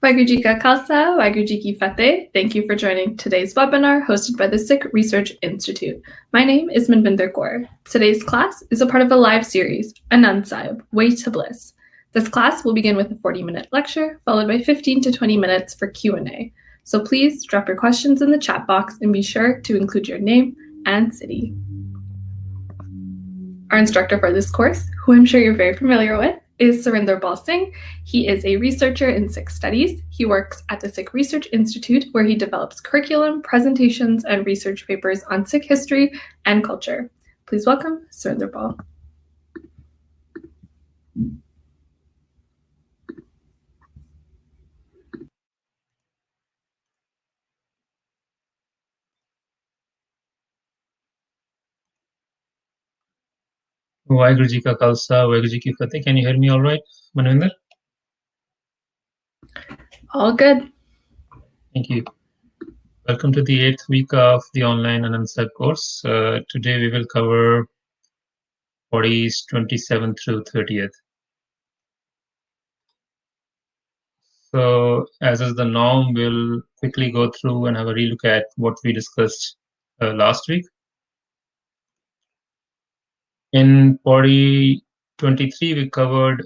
Waheguru Ji Ka Khalsa, Waheguru Ji Ki Fateh. Thank you for joining today's webinar hosted by the Sikh Research Institute. My name is Manvinder Kaur. Today's class is a part of a live series, Anand Sahib, Way to Bliss. This class will begin with a 40-minute lecture, followed by 15 to 20 minutes for Q&A. So please drop your questions in the chat box and be sure to include your name and city. Our instructor for this course, who I'm sure you're very familiar with, is Surinder Bal Singh. He is a researcher in Sikh studies. He works at the Sikh Research Institute, where he develops curriculum, presentations, and research papers on Sikh history and culture. Please welcome Surinder Bal. Waheguru Ji Ka Khalsa, Waheguru Ji Ki Fateh. Can you hear me all right, Manvinder? All good. Thank you. Welcome to the 8th week of the online Anand Sahib course. Today we will cover 40s 27th through 30th. So, as is the norm, we'll quickly go through and have a relook at what we discussed last week. In 4023, we covered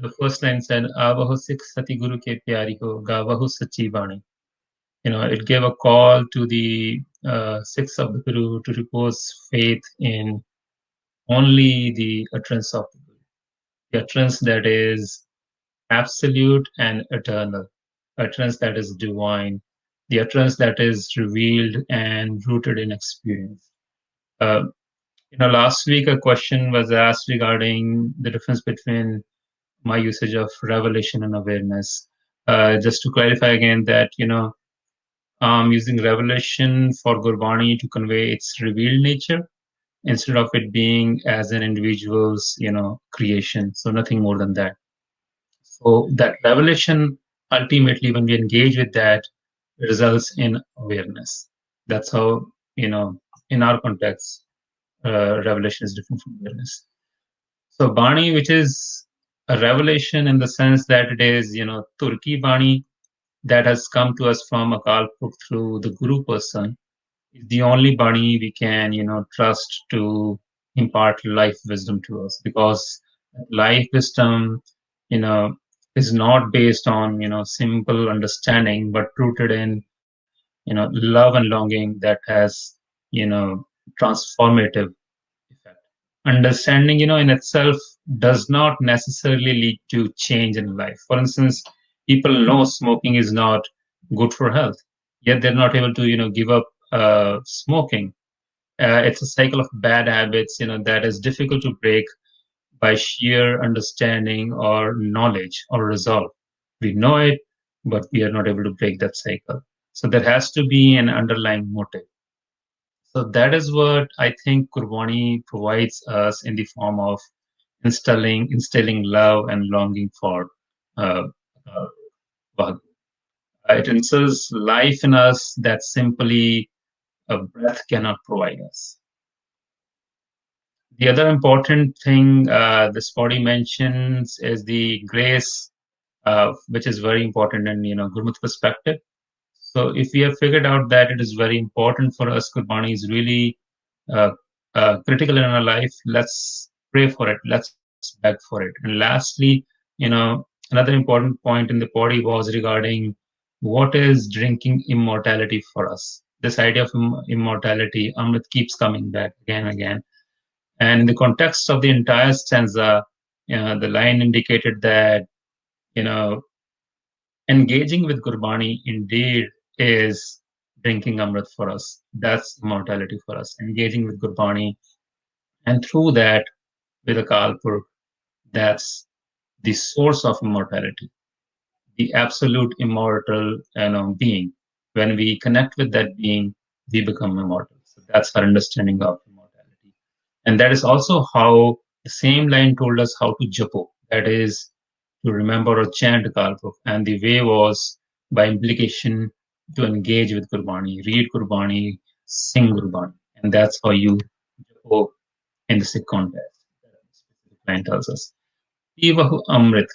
the first line said, Avaho Sikh Sati Guru Ke Pyari Ho, Gavahu Sachi Bani. It gave a call to the Sikhs of the Guru to repose faith in only the utterance of the Guru, the utterance that is absolute and eternal, utterance that is divine, the utterance that is revealed and rooted in experience. Last week a question was asked regarding the difference between my usage of revelation and awareness. Just to clarify again that, I'm using revelation for Gurbani to convey its revealed nature instead of it being as an individual's, creation. So nothing more than that. So that revelation, ultimately, when we engage with that, results in awareness. That's how, in our context, revelation is different from awareness. So Bani, which is a revelation in the sense that it is, Turki Bani, that has come to us from Akal Purkh through the Guru person, is the only Bani we can, trust to impart life wisdom to us, because life wisdom, is not based on, simple understanding, but rooted in, love and longing that has, transformative effect. Understanding, in itself does not necessarily lead to change in life. For instance, people know smoking is not good for health, yet they're not able to, give up smoking. It's a cycle of bad habits, that is difficult to break by sheer understanding or knowledge or resolve. We know it, but we are not able to break that cycle. So there has to be an underlying motive. So that is what I think Gurbani provides us in the form of instilling love and longing for Bhagavad. It instills life in us that simply a breath cannot provide us. The other important thing this body mentions is the grace, which is very important in Gurmukh perspective. So if we have figured out that it is very important for us, Gurbani is really critical in our life, let's pray for it, let's beg for it. And lastly, another important point in the body was regarding what is drinking immortality for us. This idea of immortality, Amrit, keeps coming back again and again. And in the context of the entire stanza, the line indicated that, engaging with Gurbani indeed is drinking Amrit for us. That's immortality for us. Engaging with Gurbani, and through that, with Akal Purkh, that's the source of immortality, the absolute immortal being. When we connect with that being, we become immortal. So that's our understanding of immortality. And that is also how the same line told us how to japo, that is, to remember or chant Akal Purkh. And the way was, by implication, to engage with Gurbani, read Gurbani, sing Gurbani. And that's how you japo in the Sikh context. The line tells us. Pivahu Amrit,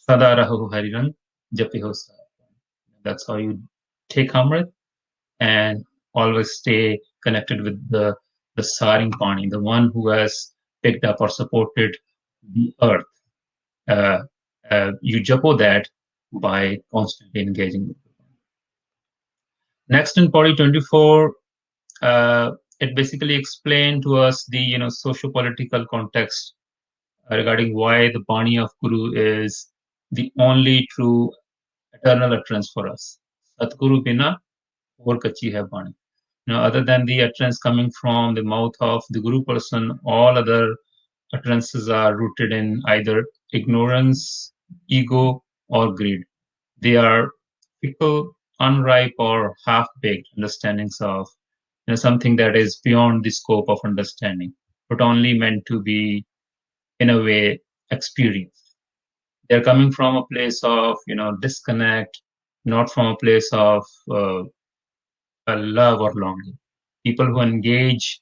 Sadarahu Hariran, Jape ho Sahib. That's how you take Amrit and always stay connected with the Saring Pani, the one who has picked up or supported the earth. Uh, you japo that by constantly engaging with it. Next in Pori 24, it basically explained to us the socio-political context regarding why the Bani of Guru is the only true eternal utterance for us. Satguru Bina or Kachi hai Bani. Other than the utterance coming from the mouth of the Guru person, all other utterances are rooted in either ignorance, ego, or greed. They are fickle, unripe, or half-baked understandings of something that is beyond the scope of understanding, but only meant to be, in a way, experienced. They're coming from a place of disconnect, not from a place of a love or longing. People who engage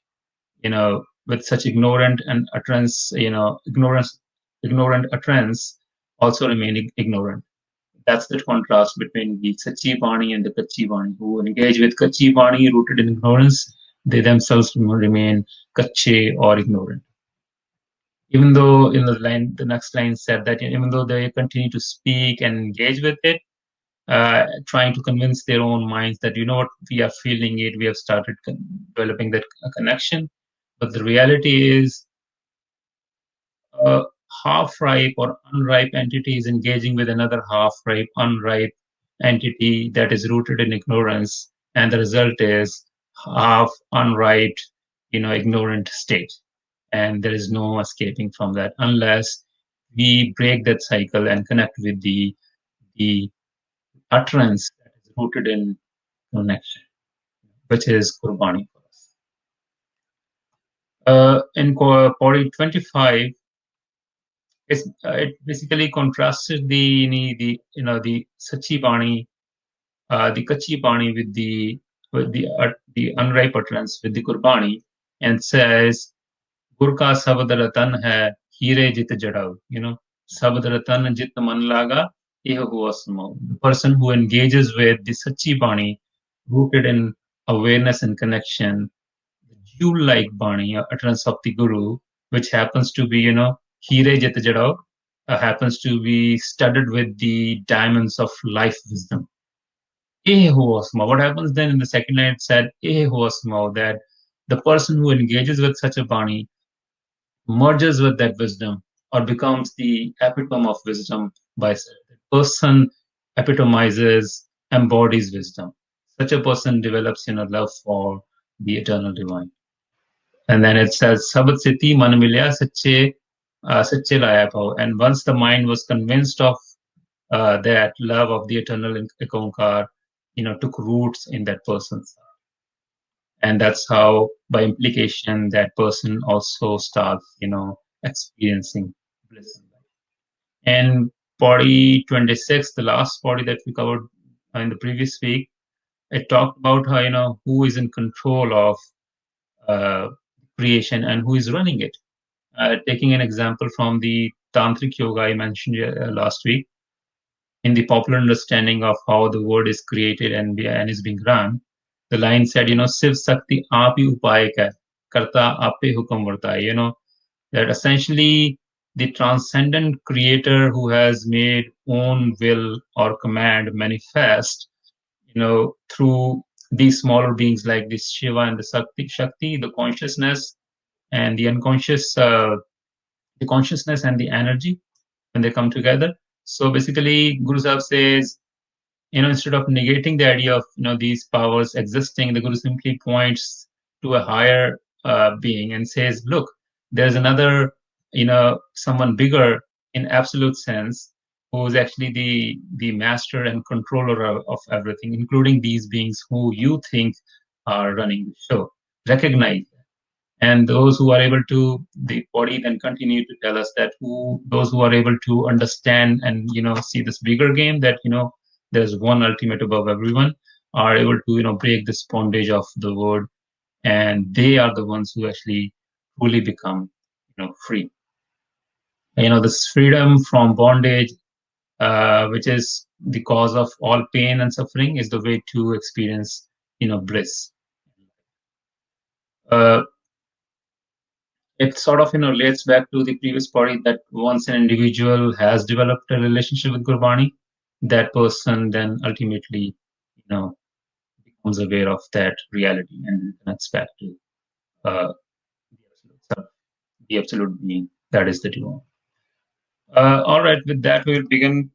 with such ignorant and utterance, ignorant utterance also remain ignorant. That's the contrast between the Sachi Bani and the Kachi Bani. Who engage with Kachi Bani rooted in ignorance, they themselves remain Kache or ignorant. Even though in the next line said that even though they continue to speak and engage with it, trying to convince their own minds that what, we are feeling it, we have started developing that connection, but the reality is a half-ripe or unripe entity is engaging with another half-ripe, unripe entity that is rooted in ignorance, and the result is half unripe, ignorant state. And there is no escaping from that unless we break that cycle and connect with the utterance that is rooted in connection, which is Qurbani for us. In Pori 25, it basically contrasted the Sachi Bani, the Kachi Bani with the unripe utterance with the Qurbani, and says, "Gur ka sabad ratan hai, hire jit jadao." Sabad ratan jit man laga, eh hua samo. The person who engages with the Sachi Bani, rooted in awareness and connection, jewel-like Bani, utterance of the Guru, which happens to be, Hire Jit Jadao, happens to be studded with the diamonds of life wisdom. Eh Huasma. What happens then in the second line? It said, Eh Huasma, that the person who engages with such a Bani merges with that wisdom or becomes the epitome of wisdom by itself. The person epitomizes, embodies wisdom. Such a person develops, love for the eternal divine. And then it says, Sabat Siti Man Milya Sache Laya Bhav. And once the mind was convinced of that love of the eternal Ekankar, took roots in that person's heart. And that's how, by implication, that person also starts, experiencing bliss in life. And body 26, the last body that we covered in the previous week, it talked about how, who is in control of creation and who is running it. Taking an example from the Tantric Yoga I mentioned last week, in the popular understanding of how the world is created and is being run, the line said, Siv Sakti Api Upay Kar, Karta Ape Hukam Vartai, that essentially the transcendent creator who has made own will or command manifest, through these smaller beings like this Shiva and the Shakti, the consciousness and the unconscious, the consciousness and the energy when they come together. So basically, Guru Sahib says, instead of negating the idea of these powers existing, the Guru simply points to a higher being and says, look, there's another, someone bigger in absolute sense, who is actually the master and controller of everything, including these beings who you think are running the show. Recognize that. And those who are able to, the body then continue to tell us that those who are able to understand and see this bigger game, that there's one ultimate above everyone, are able to break this bondage of the world, and they are the ones who actually truly become free. This freedom from bondage which is the cause of all pain and suffering, is the way to experience, bliss. Uh, it sort of, relates back to the previous point that once an individual has developed a relationship with Gurbani, that person then ultimately, becomes aware of that reality and connects back to the absolute self, the absolute being, that is the divine. All right, with that, we will begin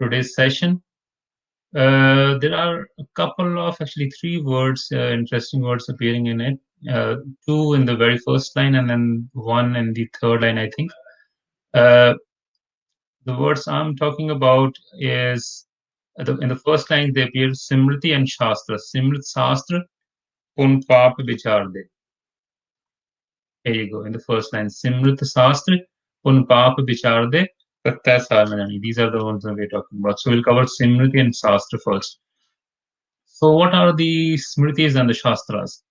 today's session. There are a couple of, actually, three words, interesting words appearing in it. Two in the very first line, and then one in the third line, I think. The words I'm talking about is, in the first line, they appear Simriti and Shastra. Simrit Shastra, Pun Pap Vichar De. Here you go. In the first line, Simrit Shastra, Pun Pap Vichar De, Pratyay Sarmanani. These are the ones that we're talking about. So we'll cover Simriti and Shastra first. So what are the Smritis and the Shastras?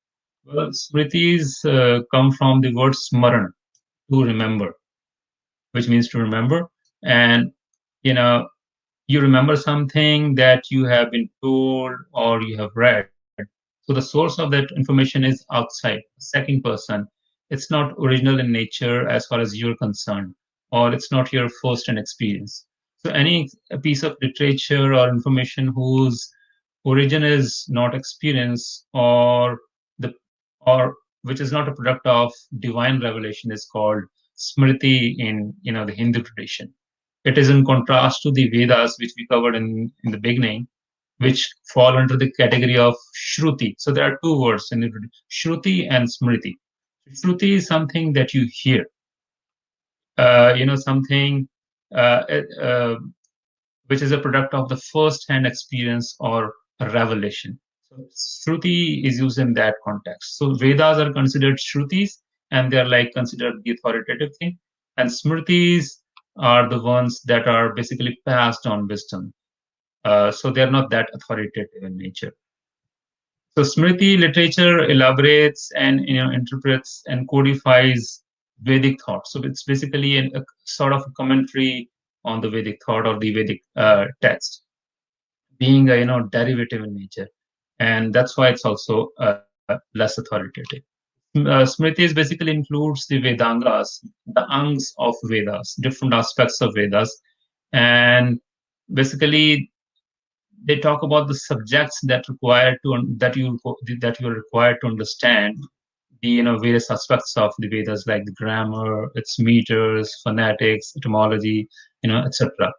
Well, Smritis come from the word Smaran, to remember, which means to remember. And, you remember something that you have been told or you have read. So the source of that information is outside, second person. It's not original in nature as far as you're concerned, or it's not your first-hand experience. So any piece of literature or information whose origin is not experience, the or which is not a product of divine revelation, is called smriti in the Hindu tradition. It is in contrast to the Vedas, which we covered in the beginning, which fall under the category of Shruti. So there are two words in it, Shruti and Smriti. Shruti is something that you hear, something uh, uh, which is a product of the first-hand experience or revelation. So Shruti is used in that context. So Vedas are considered Shrutis, and they're like considered the authoritative thing. And Smritis are the ones that are basically passed on wisdom. So they're not that authoritative in nature. So Smriti literature elaborates and interprets and codifies Vedic thought. So it's basically a sort of a commentary on the Vedic thought or the Vedic text, being a derivative in nature, and that's why it's also less authoritative. Smritis basically includes the Vedangas, the angs of Vedas, different aspects of Vedas, and basically they talk about the subjects that you're required to understand the various aspects of the Vedas, like the grammar, its meters, phonetics, etymology, etc.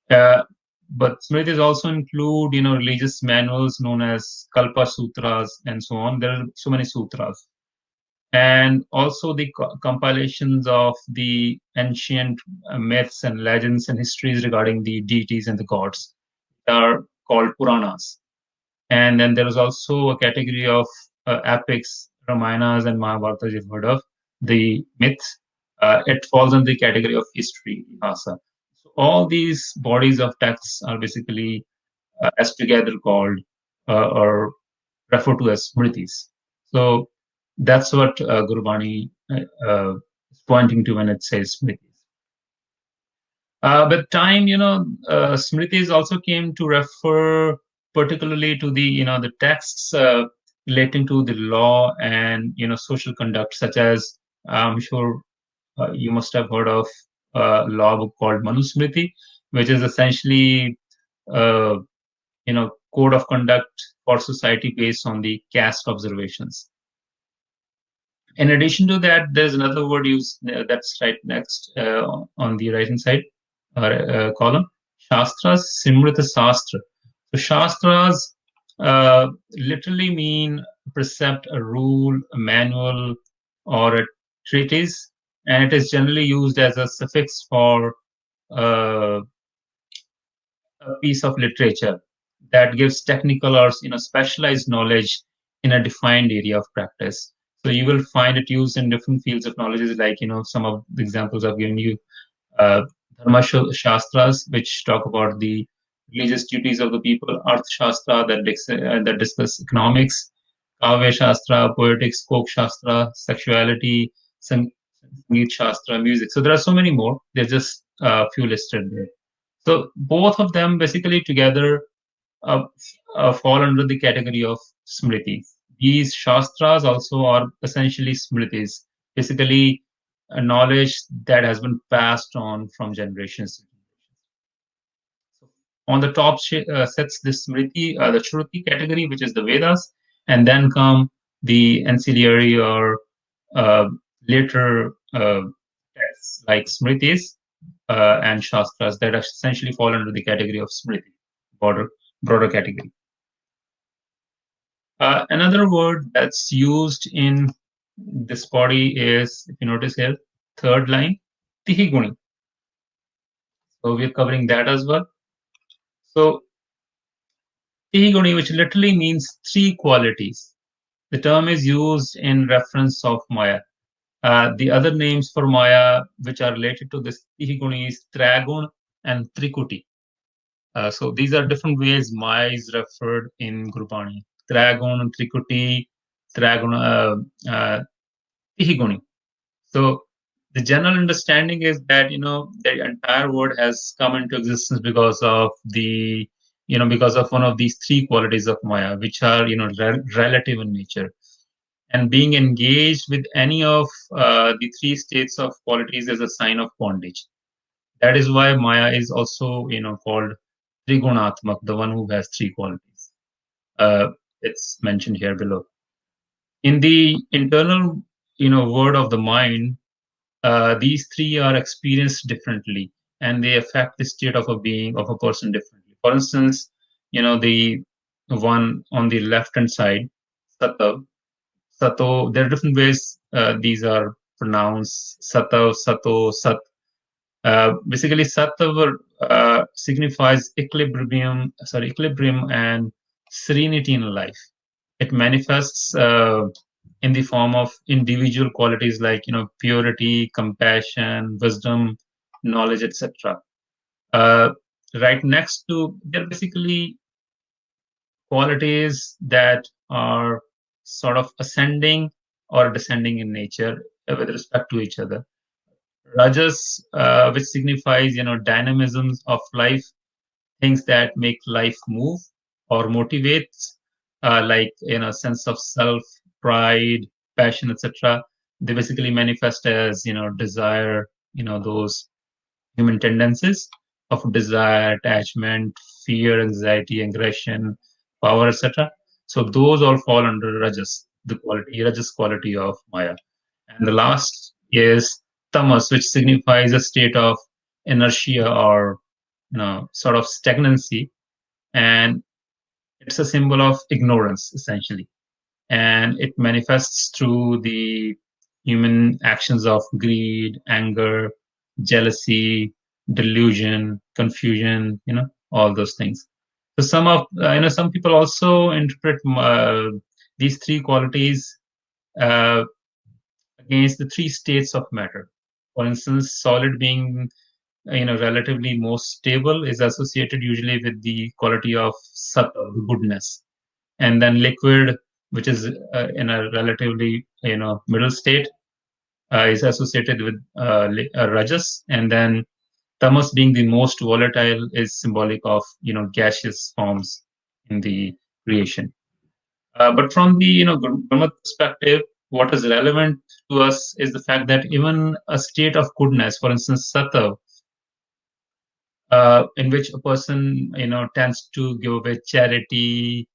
Uh, but Smritis also include religious manuals known as Kalpa Sutras and so on. There are so many sutras, and also the compilations of the ancient myths and legends and histories regarding the deities and the gods are called Puranas. And then there is also a category of epics, Ramayanas and Mahabharata you've heard of, the myths. It falls in the category of history, Itihasa. So all these bodies of texts are basically as together called or referred to as smritis. So that's what Gurbani is pointing to when it says smritis. With time, smritis also came to refer particularly to the texts relating to the law and social conduct, such as I'm sure you must have heard of a law book called Manusmriti, which is essentially uh, code of conduct for society based on the caste observations. In addition to that, there's another word used that's right next on the right hand side column, Shastras, Simrita Shastra. So Shastras literally mean precept, a rule, a manual, or a treatise, and it is generally used as a suffix for uh, a piece of literature that gives technical or specialized knowledge in a defined area of practice. So you will find it used in different fields of knowledge, like some of the examples I've given you. Dharma Shastras, which talk about the religious duties of the people, Arth Shastra, that discuss economics, Kavya Shastra, poetics, folk Shastra, sexuality, Sangeet Shastra, music. So there are so many more. There's just a few listed there. So both of them basically together uh, fall under the category of smritis. These shastras also are essentially smritis, basically a knowledge that has been passed on from generations to generations. So on the top sets the smriti, the shruti category, which is the Vedas, and then come the ancillary or uh, later texts like smritis and shastras that essentially fall under the category of smriti, broader category. Another word that's used in this body is, if you notice here, third line, tihiguni. So we're covering that as well. So tihiguni, which literally means three qualities. The term is used in reference of Maya. The other names for Maya, which are related to this tihiguni, is tragun and trikuti. So these are different ways Maya is referred in Gurbani. Tragun, trikuti, tragun, tihiguni. So the general understanding is that the entire world has come into existence because of because of one of these three qualities of Maya, which are relative in nature. And being engaged with any of the three states of qualities is a sign of bondage. That is why Maya is also called Trigunatmak, the one who has three qualities. It's mentioned here below. In the internal word of the mind, these three are experienced differently and they affect the state of a being, of a person differently. For instance, the one on the left hand side, Satav, Sato, there are different ways these are pronounced. Satav, Sato, Sat. Basically, Satav signifies equilibrium and serenity in life. It manifests in the form of individual qualities like purity, compassion, wisdom, knowledge, etc. uh, right next to, they're basically qualities that are sort of ascending or descending in nature with respect to each other. Rajas, which signifies dynamisms of life, things that make life move or motivates, like sense of self, pride, passion, etc. They basically manifest as desire, those human tendencies of desire, attachment, fear, anxiety, aggression, power, etc. So those all fall under rajas quality of Maya. And the last is tamas, which signifies a state of inertia or sort of stagnancy, and it's a symbol of ignorance essentially, and it manifests through the human actions of greed, anger, jealousy, delusion, confusion, all those things. So some people also interpret these three qualities uh, against the three states of matter. For instance, solid being relatively most stable is associated usually with the quality of sat, goodness, and then liquid, which is in a relatively middle state, is associated with rajas, and then tamas, being the most volatile, is symbolic of gaseous forms in the creation. But from the Brahma perspective, what is relevant to us is the fact that even a state of goodness, for instance, sattva, in which a person tends to give away charity,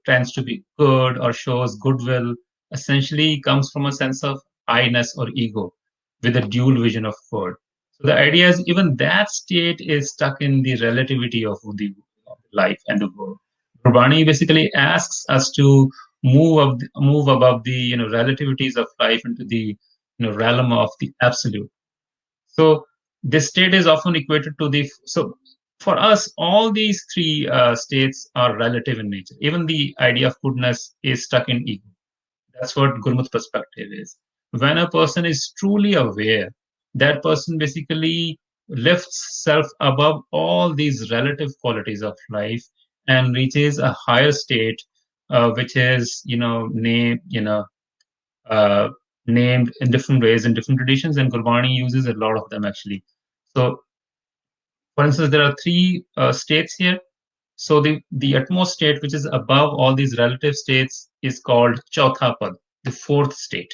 tends to be good or shows goodwill, essentially comes from a sense of I-ness or ego with a dual vision of God. So the idea is even that state is stuck in the relativity of life and the world. Gurbani basically asks us to move above the relativities of life into the realm of the absolute. So this state is often equated to the, so for us, all these three states are relative in nature. Even the idea of goodness is stuck in ego. That's what Gurmukh perspective is. When a person is truly aware, that person basically lifts self above all these relative qualities of life and reaches a higher state, which is uh, named in different ways in different traditions, and Gurbani uses a lot of them actually. So, for instance, there are three states here. So the utmost state, which is above all these relative states, is called Chautha Pad, the fourth state.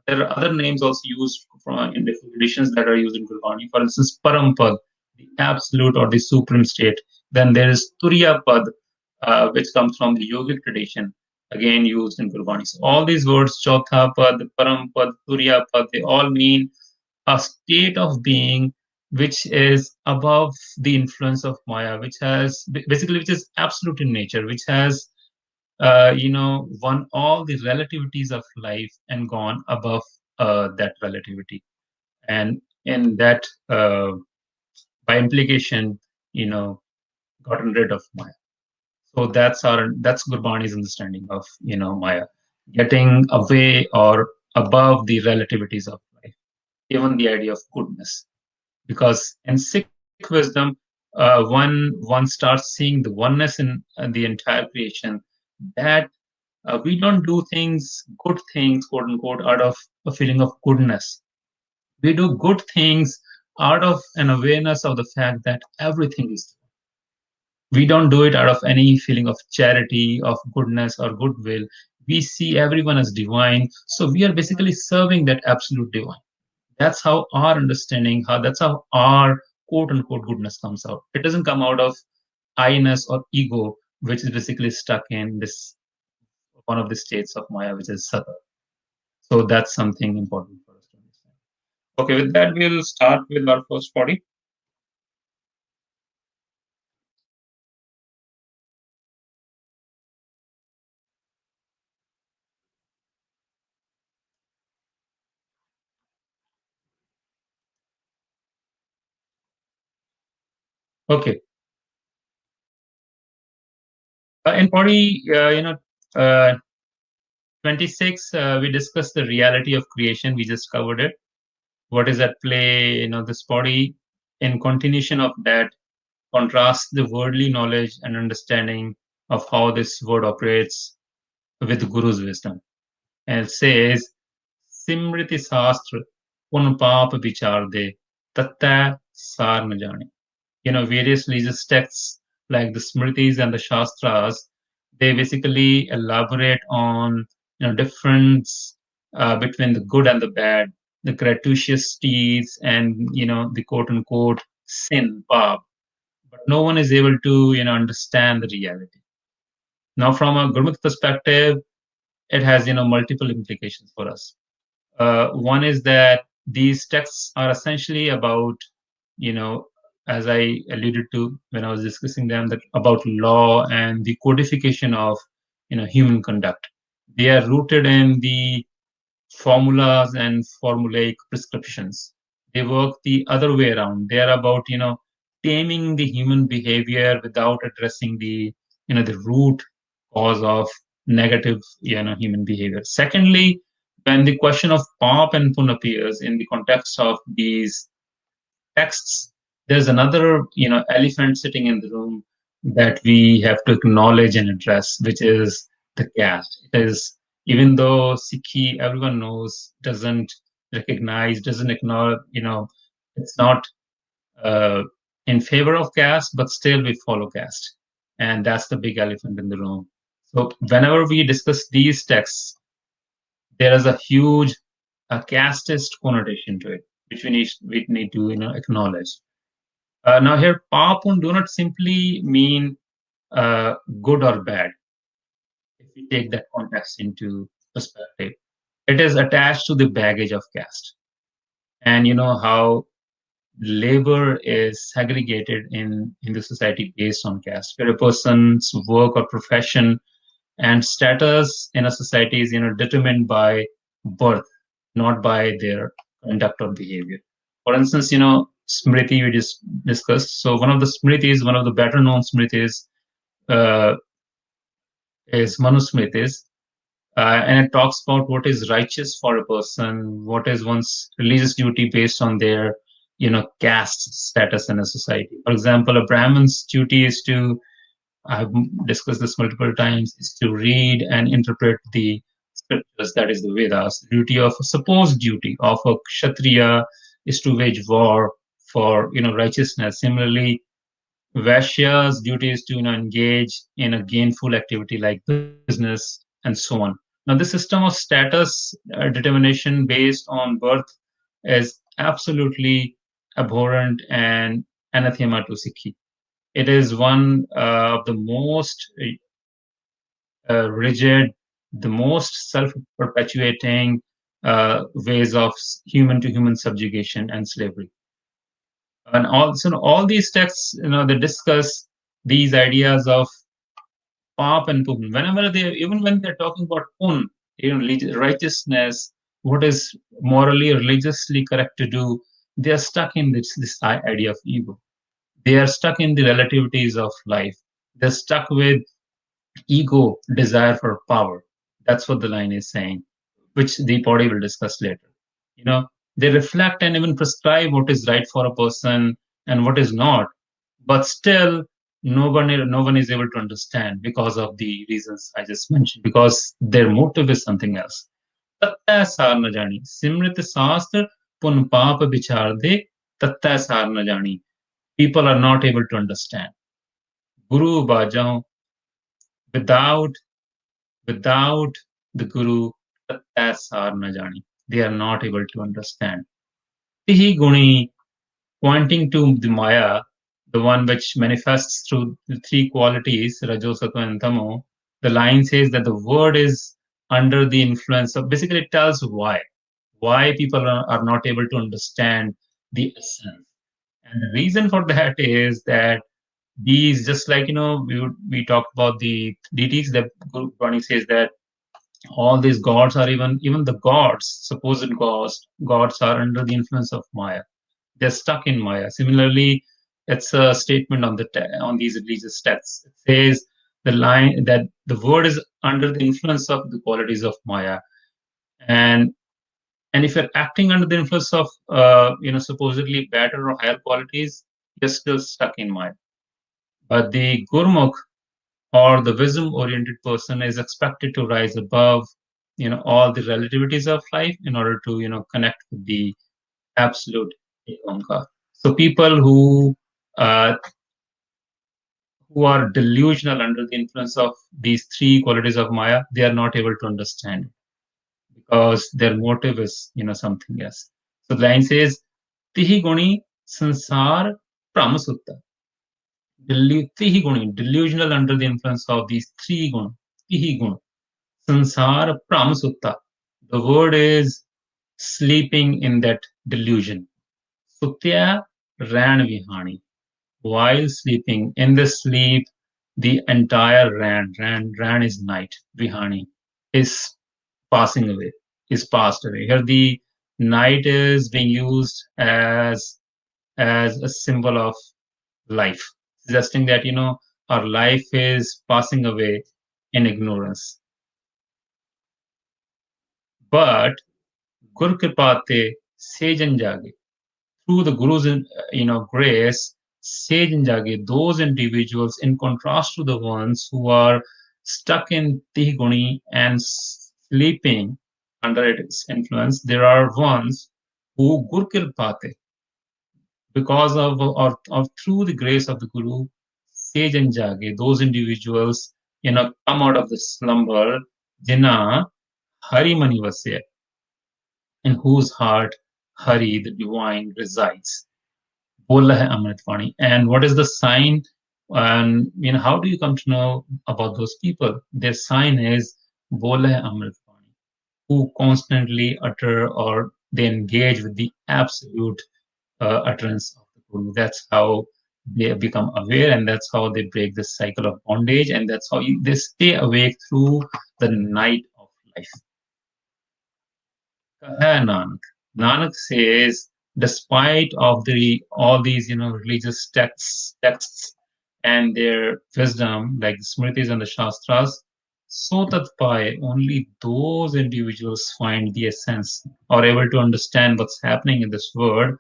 There are other names also used in different traditions that are used in Gurbani. For instance, Parampad, the absolute or the supreme state. Then there is Turiya Pad, which comes from the yogic tradition, again used in Gurbani. So all these words, Chautha Pad, Parampad, Turiya Pad, they all mean a state of being which is above the influence of Maya, which has basically which is absolute in nature, which has won all the relativities of life and gone above that relativity. And in that, by implication, gotten rid of Maya. So that's Gurbani's understanding of Maya, getting away or above the relativities of life, even the idea of goodness. Because in Sikh wisdom, one starts seeing the oneness in the entire creation. That we don't do good things, quote unquote, out of a feeling of goodness. We do good things out of an awareness of the fact that everything is. We don't do it out of any feeling of charity, of goodness, or goodwill. We see everyone as divine. So we are basically serving that absolute divine. That's how our understanding, that's how our quote unquote goodness comes out. It doesn't come out of I-ness or ego, which is basically stuck in this one of the states of Maya, which is Sata. So that's something important for us to understand. Okay, with that, we'll start with our first body. Okay. In body, uh, 26, we discussed the reality of creation. We just covered it. What is at play? This body, in continuation of that, contrasts the worldly knowledge and understanding of how this word operates with the Guru's wisdom. And it says, Simriti Sastra, un paap vichar de, tatta sar na jane. Various religious texts like the Smritis and the Shastras, they basically elaborate on, difference between the good and the bad, the gratuitous deeds and, the quote unquote sin, paap. But no one is able to, understand the reality. Now, from a Gurmukh perspective, it has, multiple implications for us. One is that these texts are essentially about, you know, as I alluded to when I was discussing them, that about law and the codification of, human conduct. They are rooted in the formulas and formulaic prescriptions. They work the other way around. They are about, taming the human behavior without addressing the root cause of negative, human behavior. Secondly, when the question of pop and pun appears in the context of these texts, there's another, elephant sitting in the room that we have to acknowledge and address, which is the caste. It is, even though Sikhi, everyone knows, doesn't recognize, doesn't acknowledge, it's not uh, in favor of caste, but still we follow caste. And that's the big elephant in the room. So whenever we discuss these texts, there is a huge casteist connotation to it, which we need to acknowledge. Now here, papun do not simply mean good or bad. If we take that context into perspective, it is attached to the baggage of caste, and how labor is segregated in the society based on caste, where a person's work or profession and status in a society is determined by birth, not by their conduct or behavior. For instance, smriti we just discussed. So one of the smritis, one of the better known smritis, uh, is manusmritis, and it talks about what is righteous for a person, what is one's religious duty based on their caste status in a society. For example, a brahman's duty is to, I've discussed this multiple times, is to read and interpret the scriptures, that is the Vedas. The duty of supposed duty of a Kshatriya is to wage war for righteousness. Similarly, Vaishya's duty is to engage in a gainful activity like business and so on. Now, this system of status determination based on birth is absolutely abhorrent and anathema to Sikhi. It is one of the most rigid, the most self-perpetuating ways of human-to-human subjugation and slavery. And also, all these texts, they discuss these ideas of pap and pun. Whenever even when they're talking about pun, righteousness, what is morally, religiously correct to do, they are stuck in this idea of ego. They are stuck in the relativities of life. They're stuck with ego, desire for power. That's what the line is saying, which the body will discuss later. You know, they reflect and even prescribe what is right for a person and what is not, but still no one is able to understand because of the reasons I just mentioned, because their motive is something else. तत्तै सार न जानी सिमृत शास्त्र पुन पाप विचार दे तत्तै सार न जानी. People are not able to understand. Guru Bajao, without without the Guru, तत्तै सार न जानी. They are not able to understand. Tihi Guni, pointing to the Maya, the one which manifests through the three qualities, Rajo, Sattva, and Tamo, the line says that the word is under the influence of, basically, it tells why people are not able to understand the essence. And the reason for that is that these, just like, we talked about the deities, that Guru Bani says that all these gods are even the gods, supposed gods are under the influence of Maya. They're stuck in Maya. Similarly, it's a statement on on these religious texts. It says the line that the word is under the influence of the qualities of Maya, and if you're acting under the influence of supposedly better or higher qualities, you're still stuck in Maya. But the Gurmukh, or the wisdom-oriented person, is expected to rise above all the relativities of life in order to connect with the absolute Omkar. So people uh, who are delusional under the influence of these three qualities of Maya, they are not able to understand because their motive is something else. So the line says, "Tihi guni sansar pramasutta." Tihi guni, delusional under the influence of these three gun. Tihi gun sansar pramasutta. The word is sleeping in that delusion. Sutya ran vihani. While sleeping, in the sleep, the entire ran is night, vihani, is passing away, is passed away. Here the night is being used as a symbol of life, suggesting that our life is passing away in ignorance. But Gur Kripate Sejan Jage, through the Guru's grace, sage and jage, those individuals, in contrast to the ones who are stuck in Tihguni and sleeping under its influence, there are ones who Gurkil Pate, because of through the grace of the Guru, sage and jage, those individuals come out of the slumber, Jina Hari Mani Vasya, in whose heart Hari, the divine, resides. Bola hai Amrit Vani. And what is the sign? And how do you come to know about those people? Their sign is Bola hai Amrit Vani, who constantly utter, or they engage with the absolute utterance of the Guru. That's how they become aware, and that's how they break the cycle of bondage, and that's how they stay awake through the night of life. Nanak. Nanak says, despite of all these religious texts and their wisdom, like the Smritis and the Shastras, so that by only those individuals find the essence or able to understand what's happening in this world.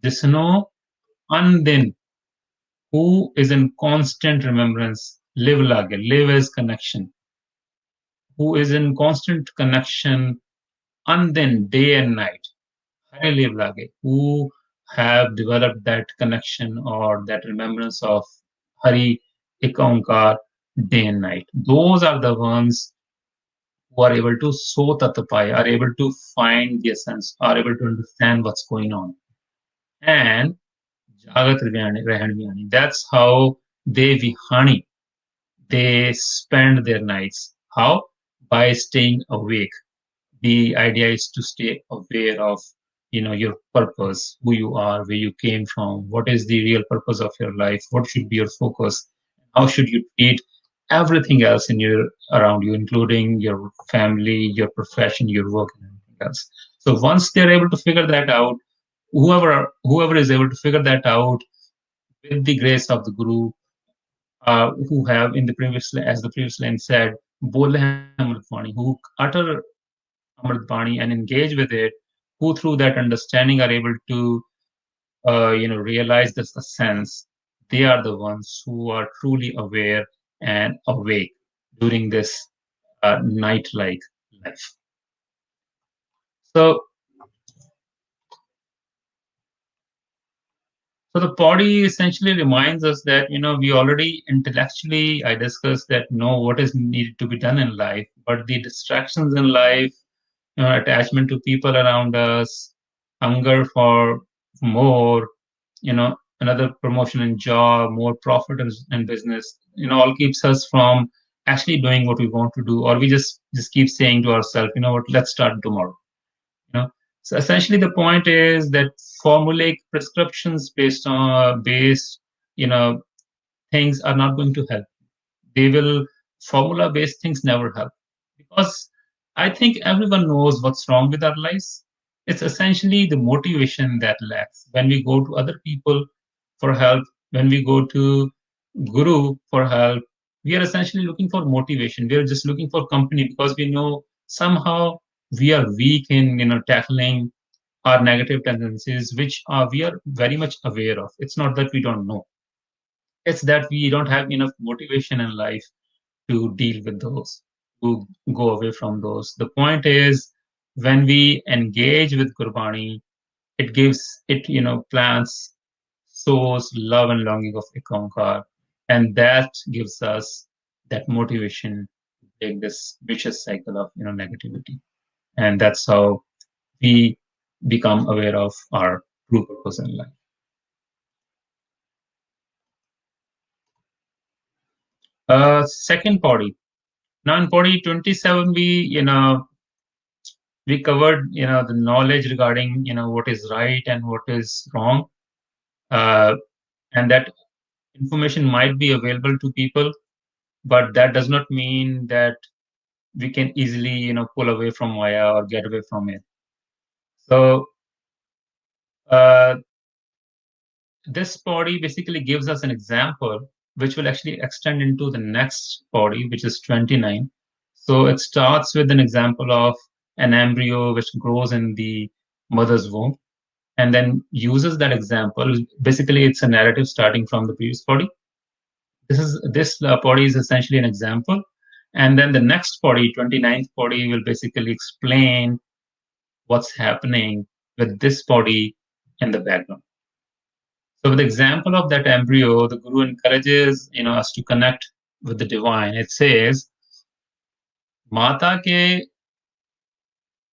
Disno andin, who is in constant remembrance, live lage, live as connection. who is in constant connection, and then day and night, who have developed that connection or that remembrance of Hari Ekankar day and night. Those are the ones who are able to so tatapai, are able to find the essence, are able to understand what's going on. And Jagat Rehan, that's how they vihani, they spend their nights. How? By staying awake. The idea is to stay aware of your purpose, who you are, where you came from, what is the real purpose of your life, what should be your focus, how should you treat everything else in your around you, including your family, your profession, your work, and everything else. So once they're able to figure that out, whoever is able to figure that out with the grace of the Guru, who have in the previous, as the previous line said, bole hai Amrit Bani, who utter Amrit Bani and engage with it, who through that understanding are able to realize this sense. They are the ones who are truly aware and awake during this night-like life. So, so the body essentially reminds us that we already intellectually I discussed that know what is needed to be done in life, but the distractions in life, attachment to people around us, hunger for more, another promotion in job, more profit in business, all keeps us from actually doing what we want to do, or we just keep saying to ourselves, what, let's start tomorrow. You know, so essentially the point is that formulaic prescriptions based, you know, things are not going to help. They will formula based things never help, because I think everyone knows what's wrong with our lives. It's essentially the motivation that lacks. When we go to other people for help, when we go to Guru for help, we are essentially looking for motivation. We are just looking for company because we know somehow we are weak in tackling our negative tendencies, which we are very much aware of. It's not that we don't know. It's that we don't have enough motivation in life to deal with those, to go away from those. The point is, when we engage with Gurbani, it gives it, plants, sows love and longing of Ekankar, and that gives us that motivation to take this vicious cycle of negativity, and that's how we become aware of our true purpose in life. Second body. Now in body 27, we covered the knowledge regarding what is right and what is wrong, uh, and that information might be available to people, but that does not mean that we can easily pull away from Maya or get away from it. So uh, this body basically gives us an example which will actually extend into the next body, which is 29. So it starts with an example of an embryo which grows in the mother's womb, and then uses that example. Basically, it's a narrative starting from the previous body. This body is essentially an example, and then the next body, 29th body, will basically explain what's happening with this body in the background. So, with the example of that embryo, the Guru encourages us to connect with the divine. It says, "Mata ke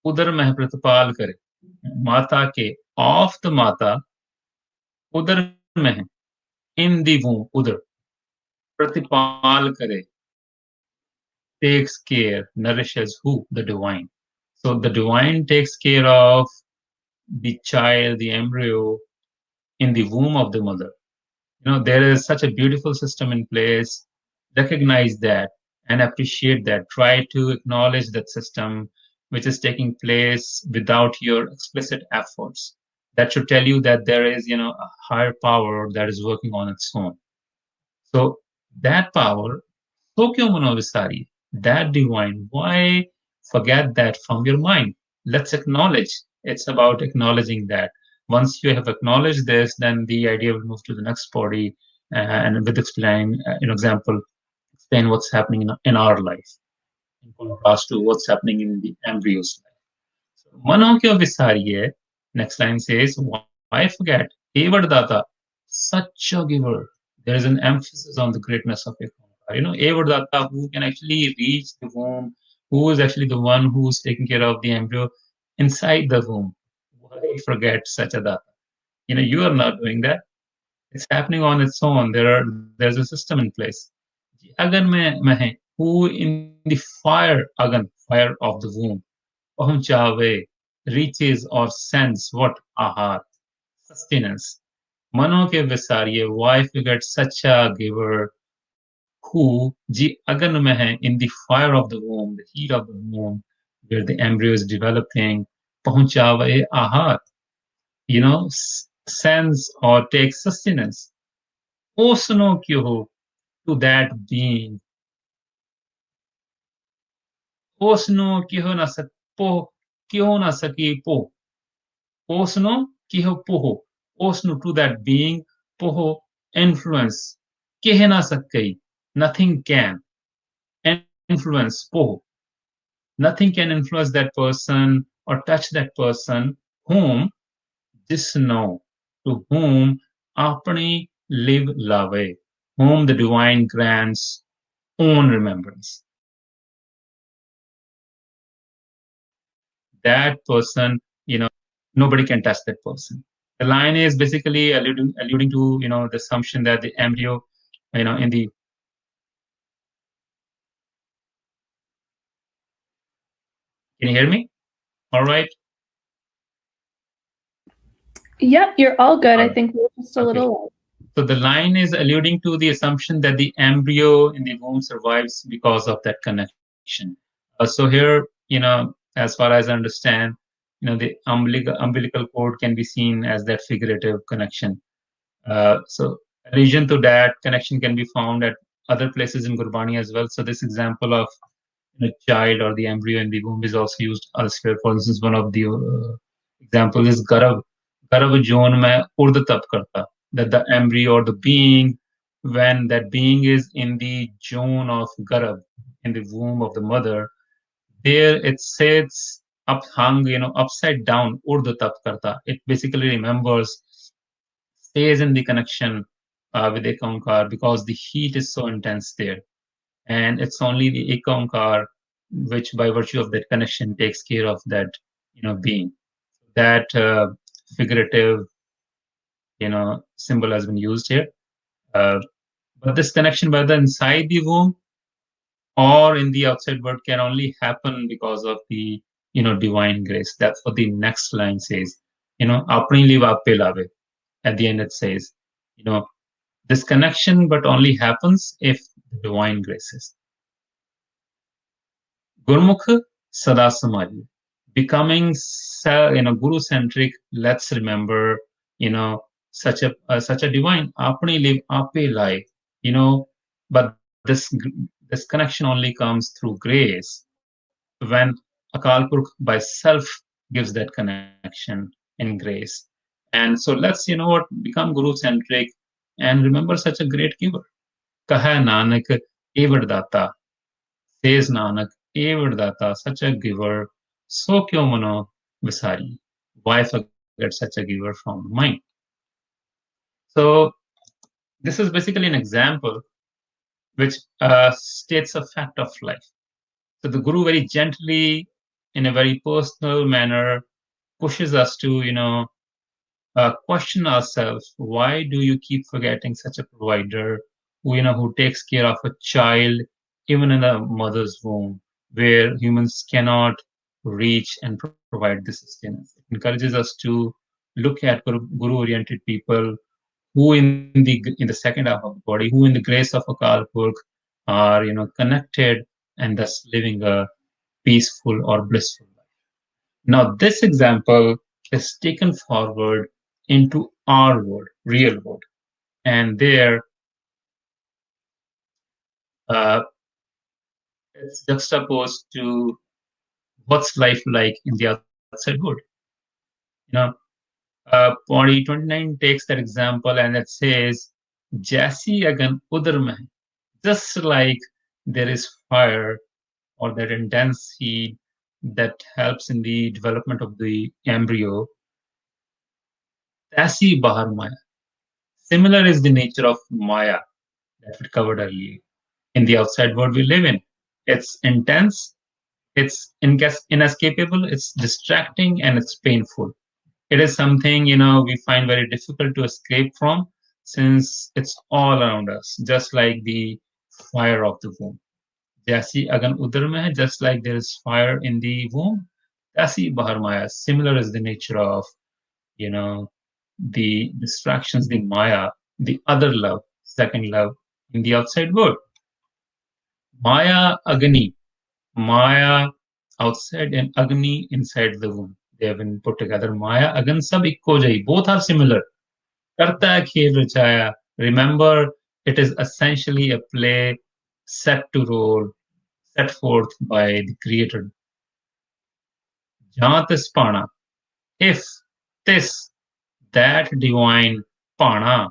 udar meh pratipal kare." Mata ke, of the mata, udar meh, in the womb, udar, pratipal kare, takes care, nourishes who? The divine. So the divine takes care of the child, the embryo in the womb of the mother. There is such a beautiful system in place. Recognize that and appreciate that. Try to acknowledge that system which is taking place without your explicit efforts. That should tell you that there is, a higher power that is working on its own. So that power, Tokyo Monovisari, that divine, why forget that from your mind? Let's acknowledge. It's about acknowledging that. Once you have acknowledged this, then the idea will move to the next body, and with explain, example, explain what's happening in our life. in contrast to what's happening in the embryo's life. So, Mano kyo visariye, next line says, why forget? Evardata, such a giver. There is an emphasis on the greatness of a Evardata, who can actually reach the womb, who is actually the one who's taking care of the embryo inside the womb. Why forget such a data? You are not doing that. It's happening on its own. There's a system in place. Agan mein hai, who in the fire of the womb, पहुंचावे, reaches or sends what ahar, sustenance. Mano ke visariye, why forget such a giver who ji agan mein hai, in the fire of the womb, the heat of the womb, where the embryo is developing, पहुंचावे ahar, sends or takes sustenance. O suno kyo to that being. O suno kyo na sak po, kyo na saki po. Osno kiho poho. Osno to that being, poho influence. Kehena sakai. Nothing can influence poho. Nothing can influence that person or touch that person whom disno, to whom apni live lave, whom the divine grants own remembrance. That person, nobody can touch that person. The line is basically alluding to, the assumption that the embryo, in the can you hear me? All right. Yep, you're all good. I think we're just a little low. So the line is alluding to the assumption that the embryo in the womb survives because of that connection. So here, as far as I understand, the umbilical cord can be seen as that figurative connection. So allusion to that connection can be found at other places in Gurbani as well. So this example of child or the embryo in the womb is also used elsewhere. For instance, one of the examples is Garav. Garav Jon mein urd tab karta. That the embryo or the being, when that being is in the zone of Garav, in the womb of the mother, there it sits up hung, upside down, urd tab karta. It basically remembers, stays in the connection with Ekankar because the heat is so intense there. And it's only the Ekankar which, by virtue of that connection, takes care of that, being. That figurative, symbol has been used here. But this connection, whether inside the womb or in the outside world, can only happen because of the, divine grace. That's what the next line says. Apni live ape lave. At the end, it says, this connection, but only happens if the divine grace is. Gurmukh Sada Samali. Becoming guru-centric, let's remember, such a divine apni live ape life, but this connection only comes through grace when Akal Purkh by self gives that connection in grace. And so let's, become guru-centric and remember such a great giver. Kaha Nanak Evardata. Says Nanak, Evardata, such a giver, so kyo mano visari. Why forget such a giver from the mind? So this is basically an example which states a fact of life. So the Guru very gently, in a very personal manner, pushes us to, question ourselves. Why do you keep forgetting such a provider who takes care of a child even in a mother's womb, where humans cannot reach and provide the sustenance? It encourages us to look at guru-oriented people who in the second half of the body, who in the grace of Akal Purkh are connected and thus living a peaceful or blissful life. Now, this example is taken forward into our world, real world, and there uh, it's juxtaposed to what's life like in the outside world. You know, Body 29 takes that example and it says, "Jaisi agan udar mein," just like there is fire or that intense heat that helps in the development of the embryo. Tasi Bahar Maya. Similar is the nature of Maya that we covered earlier in the outside world we live in. It's intense, it's inescapable, it's distracting, and it's painful. It is something, we find very difficult to escape from since it's all around us, just like the fire of the womb. जैसी अगन उदर में है, just like there is fire in the womb, तैसी bahar maya. Similar is the nature of, you know, the distractions, the maya, the other love, second love in the outside world. Maya agni, maya outside and agni inside the womb. They have been put together. Maya, agan sab ikko jai. Both are similar. Karta hai khel rachaya. Remember, it is essentially a play set to role, set forth by the Creator. Jhan tis pana. If this, that divine pana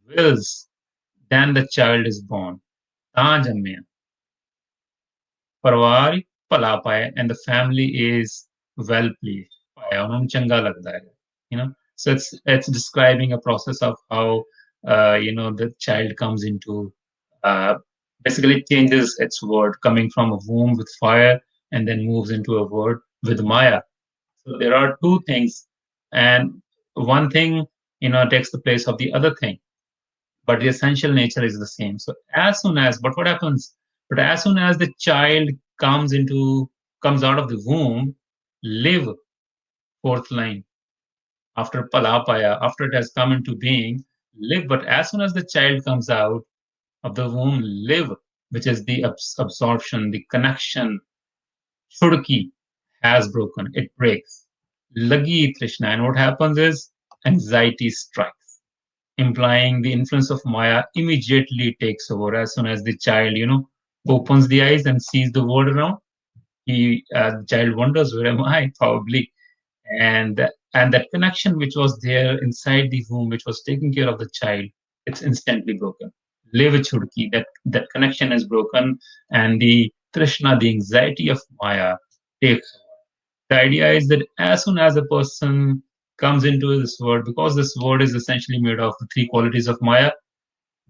wills, then the child is born. ਤਾਂ ਜੰਮਿਆ ਪਰਿਵਾਰ ਭਲਾ ਪਾਏ and the family is well pleased ਪਾਇਆ ਉਹਨਾਂ ਨੂੰ ਚੰਗਾ ਲੱਗਦਾ ਹੈ you know so it's describing a process of how the child comes into uh, basically changes its word coming from a womb with fire and then moves into a word with maya. So there are two things, and one thing takes the place of the other thing, but the essential nature is the same. So as soon as, but what happens? But as soon as the child comes out of the womb, live, fourth line, after palapaya, after it has come into being, live. But as soon as the child comes out of the womb, live, which is the absorption, the connection, shurki has broken, it breaks. Lagi Trishna. And what happens is anxiety strikes, implying the influence of Maya immediately takes over as soon as the child, opens the eyes and sees the world around. The child wonders, "Where am I?" Probably, and that connection which was there inside the womb, which was taking care of the child, it's instantly broken. Live chudki, that connection is broken, and the Trishna, the anxiety of Maya, takes over. The idea is that as soon as a person comes into this world, because this world is essentially made of the three qualities of Maya,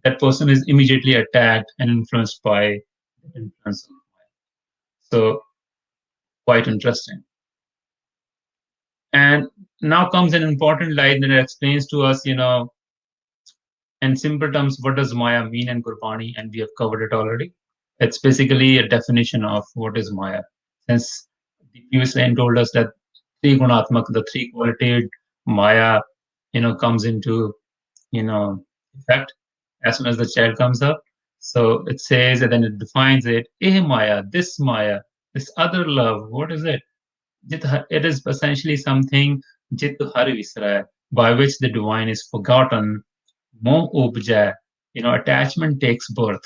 that person is immediately attacked and influenced by the influence of Maya. So, quite interesting. And now comes an important line that explains to us, in simple terms, what does Maya mean in Gurbani, and we have covered it already. It's basically a definition of what is Maya. Since the previous line told us that the three qualitative Maya, comes into, effect as soon as the child comes up. So it says, and then it defines it. Maya, this other love, what is it? It is essentially something by which the divine is forgotten. Moh upja, attachment takes birth.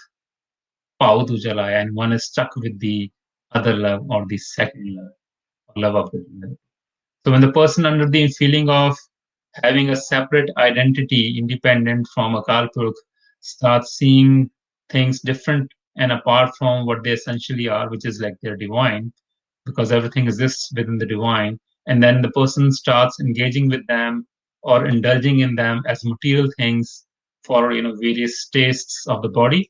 Pau jalaya, and one is stuck with the other love or the second love, or love of the divine. So when the person under the feeling of having a separate identity independent from Akal Purkh starts seeing things different and apart from what they essentially are, which is like their divine, because everything exists within the divine, and then the person starts engaging with them or indulging in them as material things for various tastes of the body,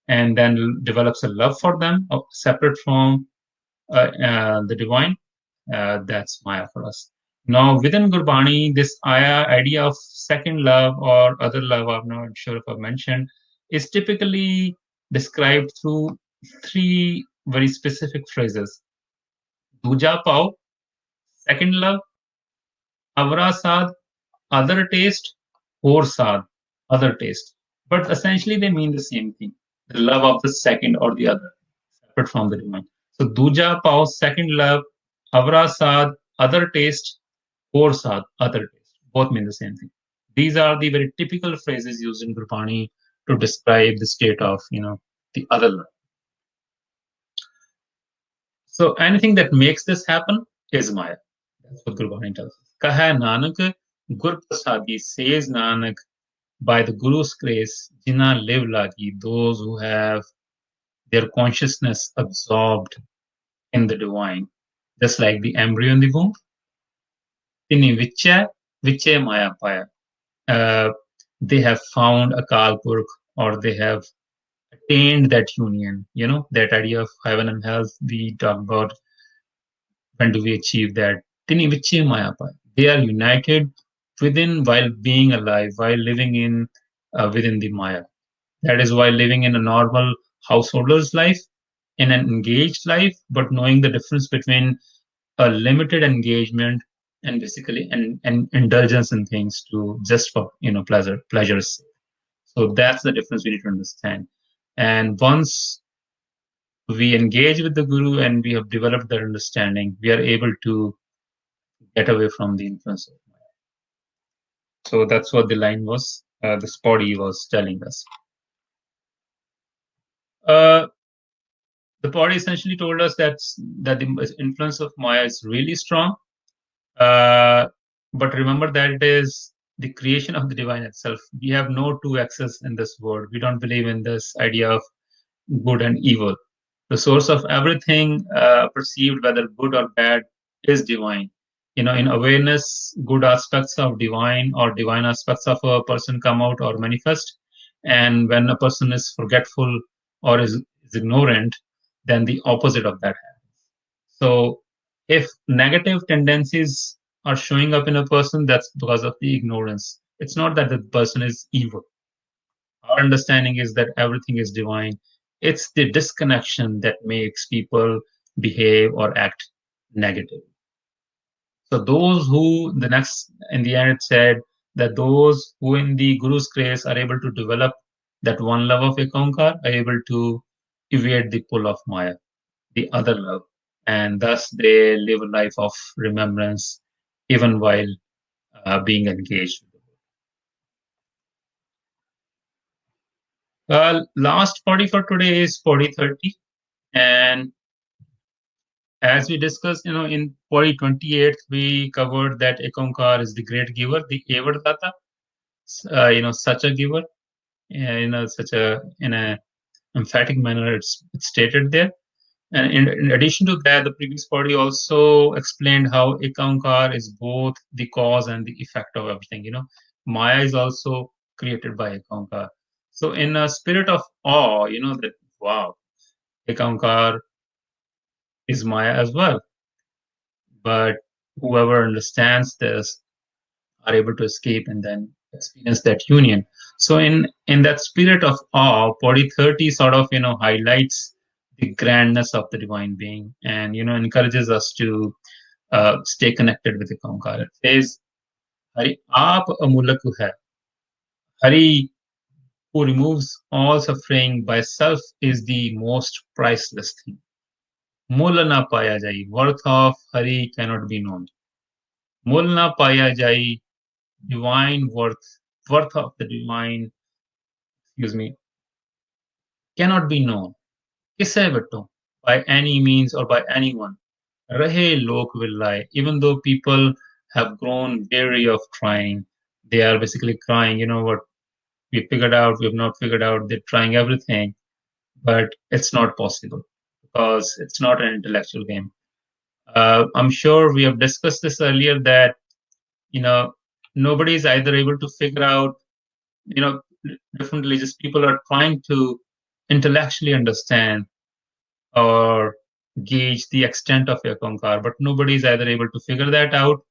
and then develops a love for them separate from the divine. That's Maya for us. Now, within Gurbani, this idea of second love or other love, I'm not sure if I've mentioned, is typically described through three very specific phrases. Duja Pao, second love; Avra Sad, other taste; Hor Sad, other taste. But essentially, they mean the same thing, the love of the second or the other, separate from the divine. So, Duja Pao, second love; Avra Sad, other taste; Hor Sad, other taste. Both mean the same thing. These are the very typical phrases used in Gurbani to describe the state of, the other love. So anything that makes this happen is Maya. That's what Gurbani tells us. Kaha Nanak, Gur Prasadi, says Nanak, by the Guru's grace, Jina live lagi, those who have their consciousness absorbed in the divine, just like the embryo in the womb. Tini viche maya paya. They have found a Kalpurk, or they have attained that union. That idea of heaven and hell we talk about. When do we achieve that? Tini viche maya paya. They are united within, while being alive, while living in within the maya. That is why living in a normal householder's life, in an engaged life, but knowing the difference between a limited engagement and basically an indulgence in things to just for pleasures. So that's the difference we need to understand. And once we engage with the guru and we have developed that understanding, we are able to get away from the influence of Maya. So that's what the line was. This body was telling us. The body essentially told us that the influence of Maya is really strong. But remember that it is the creation of the divine itself. We have no two axes in this world. We don't believe in this idea of good and evil. The source of everything perceived, whether good or bad, is divine. In awareness, good aspects of divine or divine aspects of a person come out or manifest. And when a person is forgetful or is ignorant, then the opposite of that happens. So if negative tendencies are showing up in a person, that's because of the ignorance. It's not that the person is evil. Our understanding is that everything is divine. It's the disconnection that makes people behave or act negative. So those who, in the end, it said that those who in the Guru's grace are able to develop that one love of Ekankar are able to evade the pull of Maya, the other love, and thus they live a life of remembrance even while being engaged. Last party for today is party 30, and as we discussed, in party 28, we covered that Ekankar is the great giver, the Evardata, such a giver, such in a emphatic manner. It's stated there. And in addition to that, the previous party also explained how Ekankar is both the cause and the effect of everything. Maya is also created by Ekankar. So in a spirit of awe, that wow, Ekankar is Maya as well. But whoever understands this are able to escape and then experience that union. So in that spirit of awe, Podi 30 sort of highlights the grandness of the divine being, and encourages us to stay connected with the Kankar. It says, Hari Aap Amulak hai. Hari, who removes all suffering by self, is the most priceless thing. Mul na paya jai. Worth of Hari cannot be known. Mul na paya jai. Divine worth of the divine, excuse me, cannot be known. Kisse vitto, by any means or by anyone. Rahe lok will lie. Even though people have grown weary of trying, they are basically crying, what we figured out, we have not figured out, they're trying everything, but it's not possible because it's not an intellectual game. I'm sure we have discussed this earlier that, nobody is either able to figure out, different religious people are trying to intellectually understand or gauge the extent of your Konkar, but nobody is either able to figure that out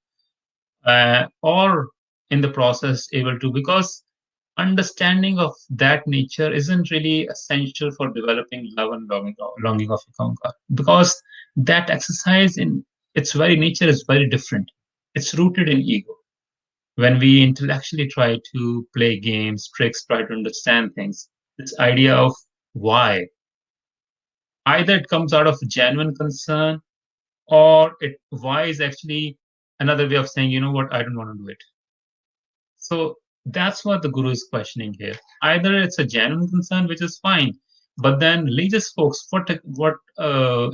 or in the process able to, because understanding of that nature isn't really essential for developing love and longing of a Konkar, because that exercise in its very nature is very different. It's rooted in ego. When we intellectually try to play games, tricks, try to understand things, this idea of why, either it comes out of genuine concern, or why is actually another way of saying, what, I don't want to do it. So that's what the guru is questioning here. Either it's a genuine concern, which is fine, but then religious folks, what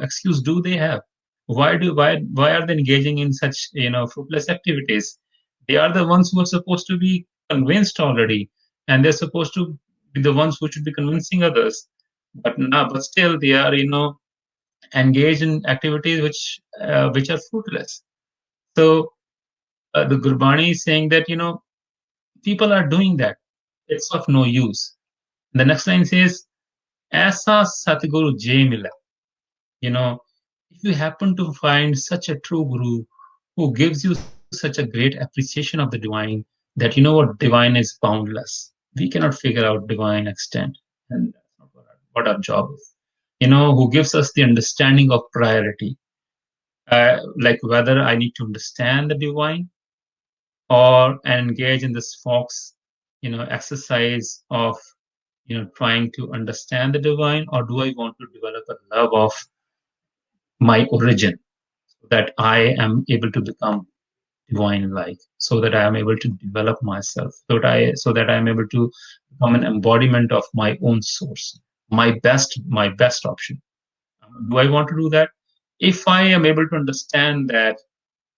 excuse do they have? Why are they engaging in such fruitless activities? They are the ones who are supposed to be convinced already, and they're supposed to be the ones who should be convincing others. but still they are, engaged in activities which are fruitless. So the Gurbani is saying that, people are doing that. It's of no use. The next line says, "Aisa Satguru Jai Mila." You know, if you happen to find such a true guru who gives you such a great appreciation of the divine, that what divine is boundless. We cannot figure out divine extent, and that's not what our job is. Who gives us the understanding of priority, like whether I need to understand the divine or engage in this fox, exercise of trying to understand the divine, or do I want to develop a love of my origin, so that I am able to become divine like, so that I am able to develop myself, so that I am able to become an embodiment of my own source, my best option. Do I want to do that? If I am able to understand that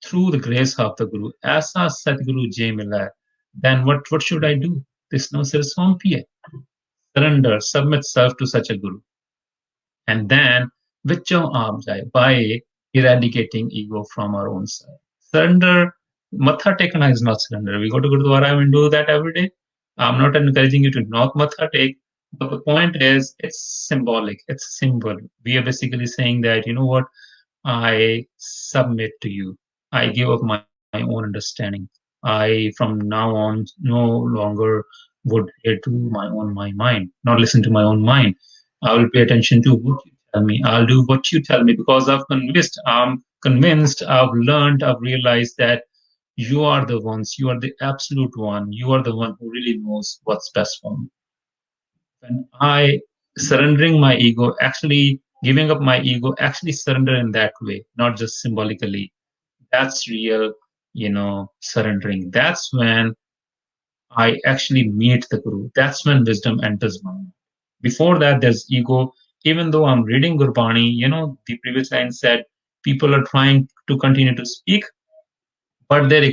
through the grace of the Guru, Aisa Satguru Jai Mila, then what should I do? This no sir Sompiye. Surrender, submit self to such a Guru. And then ਵਿੱਚੋਂ ਆਪ ਜਾਏ by eradicating ego from our own side. Surrender, matha tekana is not surrender. We go to Gurdwara and do that every day. I'm not encouraging you to not matha take, but the point is it's symbolic, it's a symbol. We are basically saying that, what, I submit to you. I give up my own understanding. I, from now on, no longer would adhere to my mind, not listen to my own mind. I will pay attention to what you tell me. I'll do what you tell me because I'm convinced, I've learned, I've realized that you are the ones, you are the absolute one, you are the one who really knows what's best for me. When I surrendering my ego, actually giving up my ego, actually surrender in that way, not just symbolically. That's real, surrendering. That's when I actually meet the Guru. That's when wisdom enters my mind. Before that, there's ego. Even though I'm reading Gurbani, the previous line said people are trying to continue to speak, but their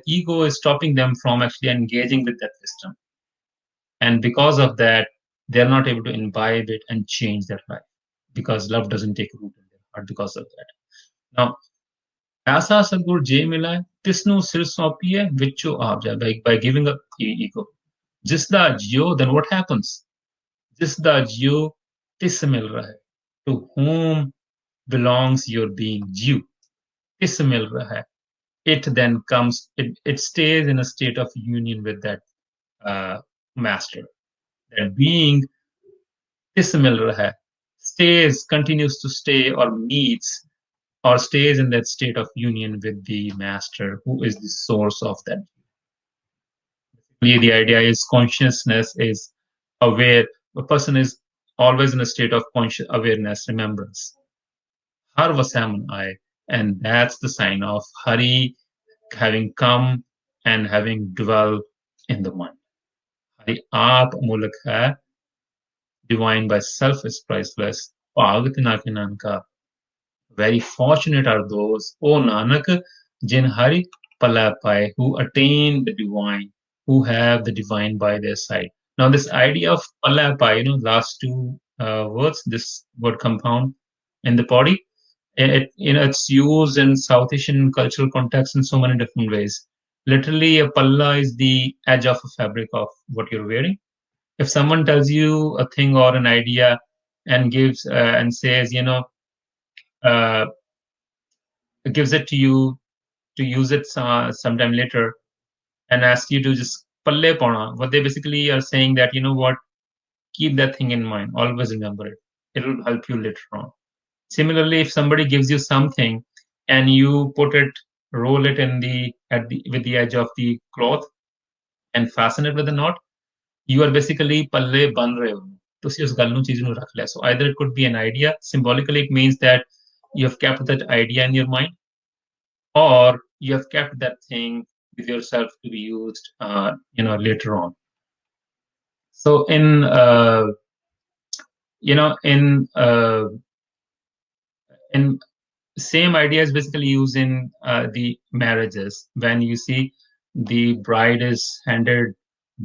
ego is stopping them from actually engaging with that wisdom. And because of that, they're not able to imbibe it and change their life, because love doesn't take root in their heart because of that. Now, ऐसा सदगुरु जे मिला है, तिसनु सिर सौंपी है, विचो आप जाए, by giving up ego. Jisda jio, then what happens? Jisda jio, tis mil raha hai. To whom belongs your being? Jiv. Tis mil raha hai. It then comes, it stays in a state of union with that master. That being tis mil raha hai, continues to stay, or meets, or stays in that state of union with the master, who is the source of that. The idea is consciousness is aware. A person is always in a state of conscious awareness, remembrance. Har vasaman I, and that's the sign of Hari having come and having dwelt in the mind. Hari aap mulak hai, divine by self is priceless. Bhagat na ke nanka. Very fortunate are those, O Nanak, jin Hari pala pai, who attain the divine, who have the divine by their side. Now, this idea of pala pai, last two words, this word compound in the body, it's used in South Asian cultural context in so many different ways. Literally, a palla is the edge of a fabric of what you're wearing. If someone tells you a thing or an idea and says, uh, gives it to you to use it sometime later and ask you to just palle pauna, what they basically are saying that, what, keep that thing in mind, always remember it. It will help you later on. Similarly, if somebody gives you something and you roll it with the edge of the cloth and fasten it with a knot, you are basically palle ban rahe ho. ਤੁਸੀਂ ਉਸ ਗੱਲ ਨੂੰ ਚੀਜ਼ ਨੂੰ ਰੱਖ ਲਿਆ. So either it could be an idea. Symbolically, it means that you have kept that idea in your mind, or you have kept that thing with yourself to be used, later on. So in same idea is basically used in the marriages, when you see the bride is handed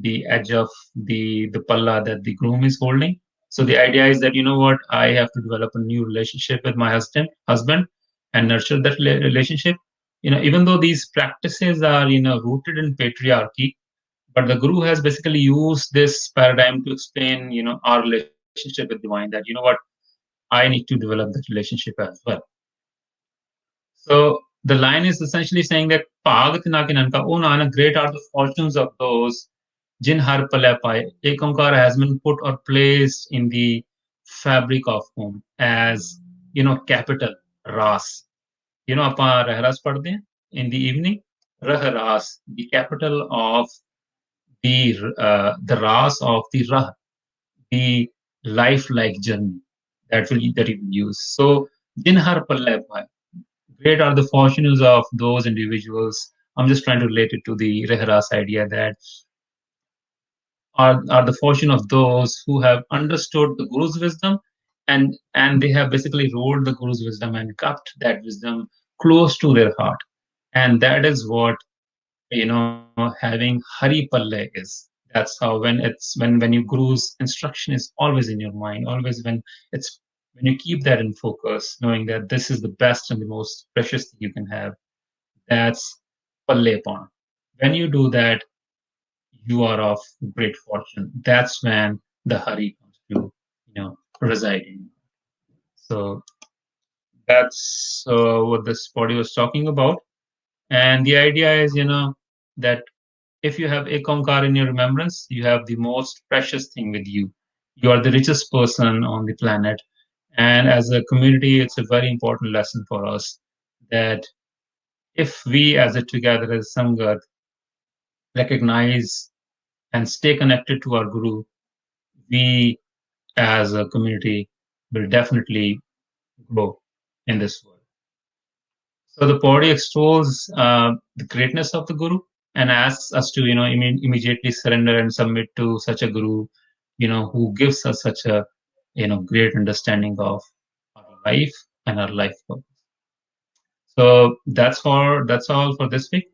the edge of the palla that the groom is holding. So the idea is that, you know what, I have to develop a new relationship with my husband and nurture that relationship. Even though these practices are, rooted in patriarchy, but the Guru has basically used this paradigm to explain, our relationship with divine, that, what, I need to develop that relationship as well. So the line is essentially saying that Pagat Nakinanka, O Nana, great are the fortunes of those Jin Har Palapai. Ek Onkar has been put or placed in the fabric of home as, capital Ras. Apa Rahras padhte hain in the evening. Rah Ras, the capital of the Ras of the Rah, the lifelike journey that you will use. So Jin Har Palapai. Great are the fortunes of those individuals. I'm just trying to relate it to the Rehras idea that are the fortune of those who have understood the Guru's wisdom and they have basically rolled the Guru's wisdom and kept that wisdom close to their heart. And that is what having Hari Palle is. That's how when your Guru's instruction is always in your mind, always when you keep that in focus, knowing that this is the best and the most precious thing you can have, that's Pallepon. When you do that, you are of great fortune. That's when the Hari comes to, residing. So that's what this body was talking about. And the idea is, that if you have Ekonkar in your remembrance, you have the most precious thing with you. You are the richest person on the planet. And as a community, it's a very important lesson for us that if we as a together as Sangat recognize and stay connected to our Guru, we as a community will definitely grow in this world. So the Pauri extols the greatness of the Guru and asks us to, immediately surrender and submit to such a Guru, who gives us such a, great understanding of our life and our life purpose. So that's all for this week.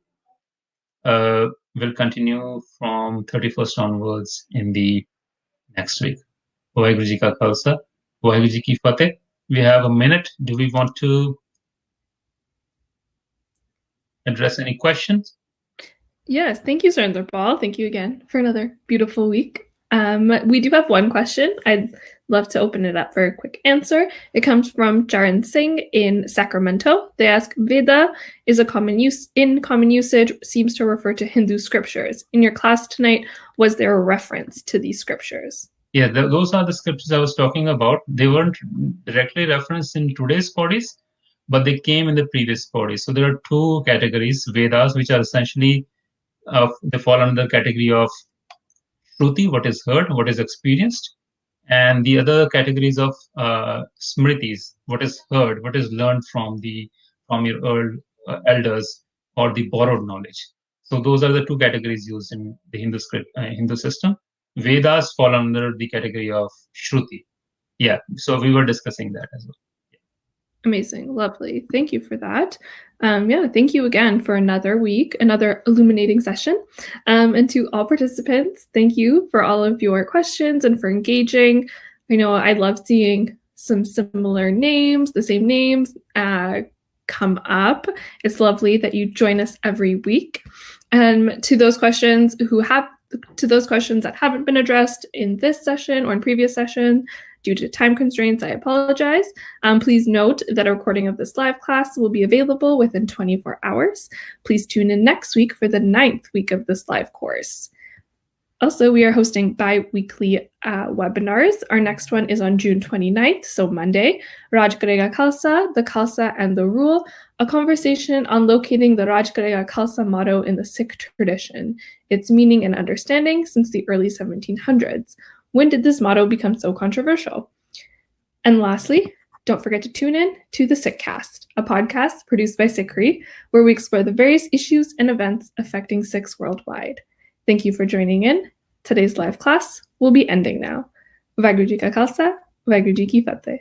We'll continue from 31st onwards in the next week. Waheguru Ji Ka Khalsa, Waheguru Ji Ki Fateh. We have a minute. Do we want to address any questions? Yes, thank you, Surinder Paul. Thank you again for another beautiful week. We do have one question. I'd love to open it up for a quick answer. It comes from Jaran Singh in Sacramento. They ask, Veda is a common usage, seems to refer to Hindu scriptures. In your class tonight, was there a reference to these scriptures? Yeah, those are the scriptures I was talking about. They weren't directly referenced in today's bodies, but they came in the previous bodies. So there are two categories, Vedas, which are essentially, they fall under the category of Shruti, what is heard, what is experienced, and the other categories of Smritis, what is heard, what is learned from your elders or the borrowed knowledge. So those are the two categories used in the Hindu system. Vedas fall under the category of Shruti. Yeah, so we were discussing that as well. Amazing. Lovely. Thank you for that. Thank you again for another week, another illuminating session. And to all participants, thank you for all of your questions and for engaging. I know I love seeing some similar names, the same names come up. It's lovely that you join us every week. And to those questions that haven't been addressed in this session or in previous session, due to time constraints, I apologize. Please note that a recording of this live class will be available within 24 hours. Please tune in next week for the 9th week of this live course. Also, we are hosting bi-weekly webinars. Our next one is on June 29th, so Monday. Raj Karega Khalsa, the Khalsa and the Rule, a conversation on locating the Raj Karega Khalsa motto in the Sikh tradition, its meaning and understanding since the early 1700s. When did this motto become so controversial? And lastly, don't forget to tune in to the Sikhcast, a podcast produced by Sikhri, where we explore the various issues and events affecting Sikhs worldwide. Thank you for joining in. Today's live class will be ending now. Vaheguru Ji Ka Khalsa, Vaheguru Ji Ki Fateh.